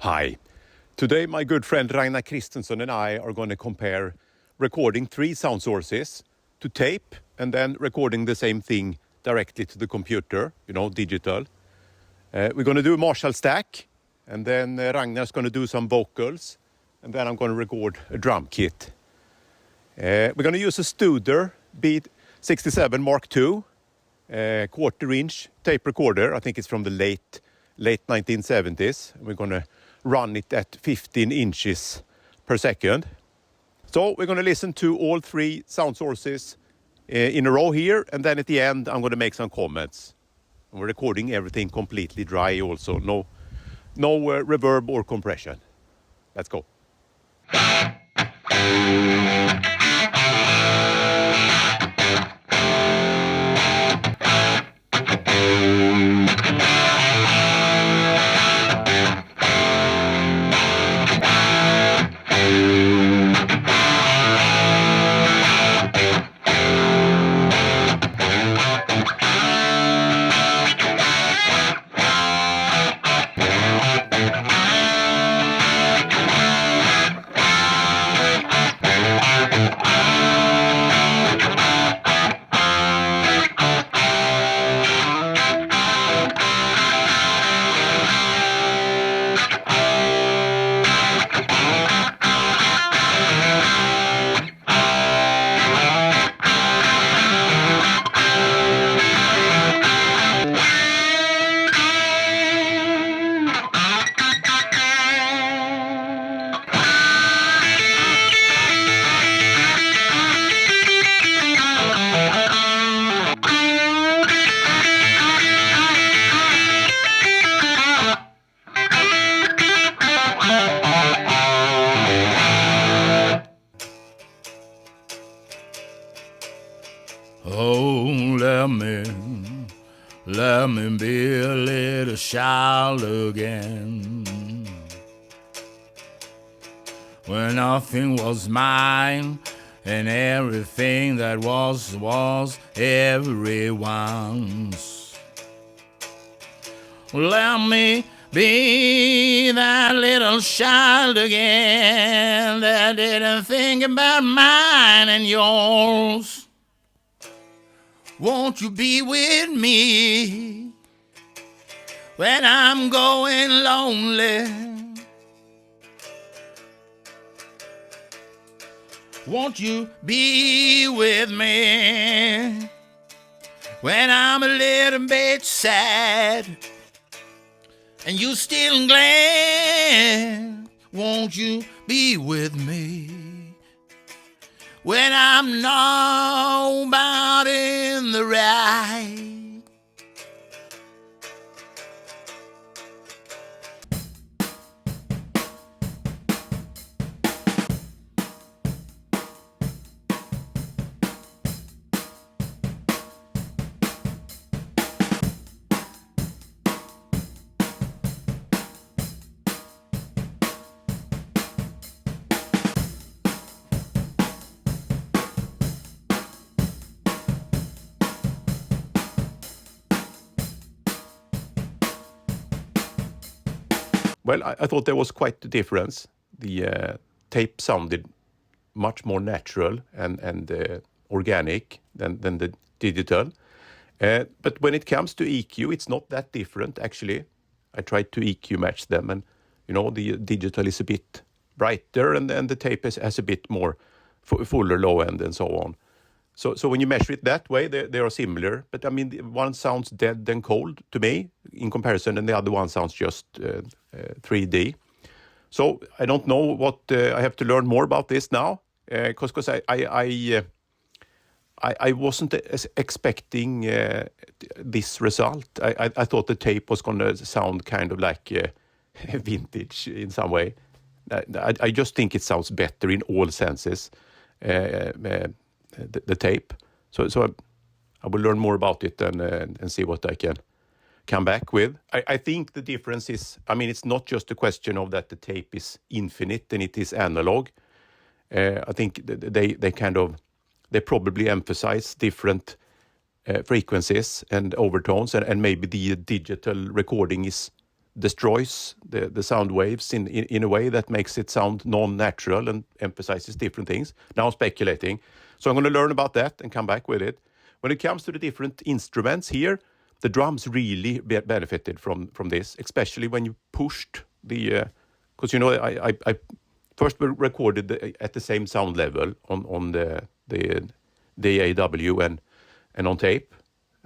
Hi. Today my good friend Ragnar Christensson and I are going to compare recording 3 sound sources to tape and then recording the same thing directly to the computer, digital. We're going to do a Marshall stack, and then Ragnar's going to do some vocals, and then I'm going to record a drum kit. We're going to use a Studer B67 MkII, quarter-inch tape recorder. I think it's from the late 1970s. We're going to run it at 15 inches per second. So we're going to listen to all 3 sound sources in a row here, and then at the end I'm going to make some comments. We're recording everything completely dry also, no reverb or compression. Let's go. Oh, let me be a little child again. When nothing was mine and everything that was everyone's. Let me be that little child again that didn't think about mine and yours. Won't you be with me when I'm going lonely? Won't you be with me when I'm a little bit sad and you still glad? Won't you be with me when I'm nobody in the right? Well, I thought there was quite a difference. The tape sounded much more natural and organic than the digital. But when it comes to EQ, it's not that different, actually. I tried to EQ match them, and the digital is a bit brighter, and the tape has a bit more fuller low end and so on. So when you measure it that way, they are similar. But I mean, one sounds dead and cold to me in comparison, and the other one sounds just 3D. So I don't know what I have to learn more about this now, because I wasn't expecting this result. I thought the tape was going to sound kind of like vintage in some way. I just think it sounds better in all senses. The tape. So I will learn more about it and see what I can come back with. I think the difference is, it's not just a question of that the tape is infinite and it is analog. I think they probably emphasize different frequencies and overtones, and maybe the digital recording is destroys the sound waves in a way that makes it sound non-natural and emphasizes different things. Now I'm speculating. So I'm going to learn about that and come back with it. When it comes to the different instruments here, the drums really benefited from this, especially when you pushed the... Because, you know, I first recorded at the same sound level on the DAW and on tape.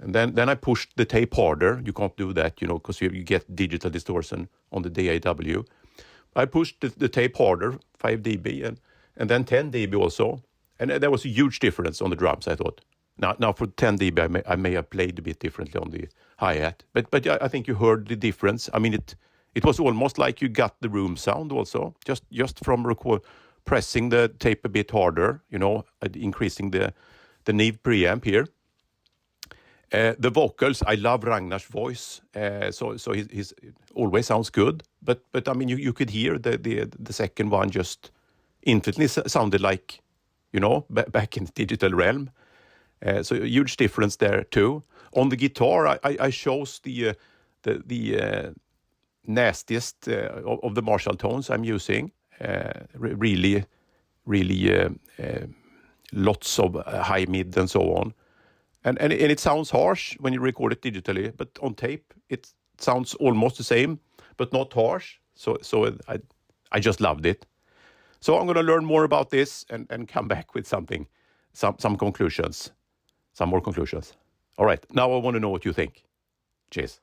And then I pushed the tape harder. You can't do that, you know, because you get digital distortion on the DAW. I pushed the tape harder, 5 dB, and then 10 dB also. And there was a huge difference on the drums, I thought. Now for 10 dB, I may have played a bit differently on the hi-hat. But I think you heard the difference. I mean, it was almost like you got the room sound also, just from pressing the tape a bit harder, you know, increasing the Neve preamp here. The vocals, I love Ragnar's voice, so he's always sounds good. But I mean, you could hear the second one just infinitely sounded like, you know, back in the digital realm. So a huge difference there too. On the guitar, I chose the nastiest of the Marshall tones I'm using. Really lots of high mid and so on. And it sounds harsh when you record it digitally, but on tape it sounds almost the same, but not harsh. So I just loved it. So I'm going to learn more about this and come back with some conclusions, some more conclusions. All right, now I want to know what you think. Cheers.